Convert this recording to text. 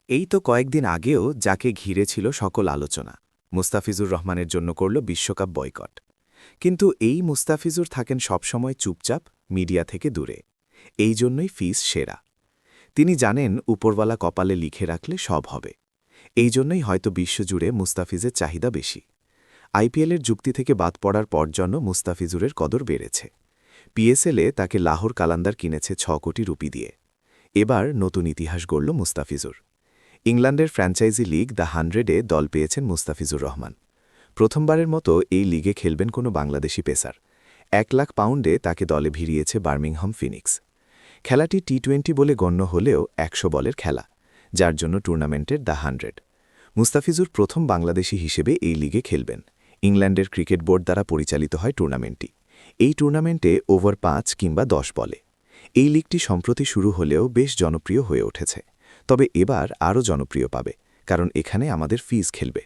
এই তো কয়েকদিন আগেও যাকে ঘিরে ছিল সকল আলোচনা, মুস্তাফিজুর রহমানের জন্য করল বিশ্বকাপ বয়কট। কিন্তু এই মুস্তাফিজুর থাকেন সবসময় চুপচাপ, মিডিয়া থেকে দূরে। এই জন্যই ফিস সেরা। তিনি জানেন উপরওয়ালা কপালে লিখে রাখলে সব হবে। এই জন্যই হয়তো বিশ্বজুড়ে মুস্তাফিজের চাহিদা বেশি। আইপিএলের যুক্তি থেকে বাদ পড়ার পর জন্য মুস্তাফিজুরের কদর বেড়েছে। পিএসএলে তাকে লাহোর কালান্দার কিনেছে ৬ কোটি রুপি দিয়ে। এবার নতুন ইতিহাস গড়ল মুস্তাফিজুর। ইংল্যান্ডের ফ্র্যাঞ্চাইজি লিগ দ্য 100-এ দল পেয়েছেন মুস্তাফিজুর রহমান। প্রথমবারের মতো এই লিগে খেলবেন কোনো বাংলাদেশি পেসার। ১ লাখ পাউন্ডে তাকে দলে ভিড়িয়েছে বার্মিংহাম ফিনিক্স। খেলাটি টি-20 বলে গণ্য হলেও ১০০ বলের খেলা, যার জন্য টুর্নামেন্টের দ্য 100। মুস্তাফিজুর প্রথম বাংলাদেশি হিসেবে এই লিগে খেলবেন। ইংল্যান্ডের ক্রিকেট বোর্ড দ্বারা পরিচালিত হয় টুর্নামেন্টটি। এই টুর্নামেন্টে ওভার ৫ কিংবা ১০ বলে। এই লিগটি সম্প্রতি শুরু হলেও বেশ জনপ্রিয় হয়ে উঠেছে। তবে এবার আরও জনপ্রিয় পাবে, কারণ এখানে আমাদের ফিস খেলবে।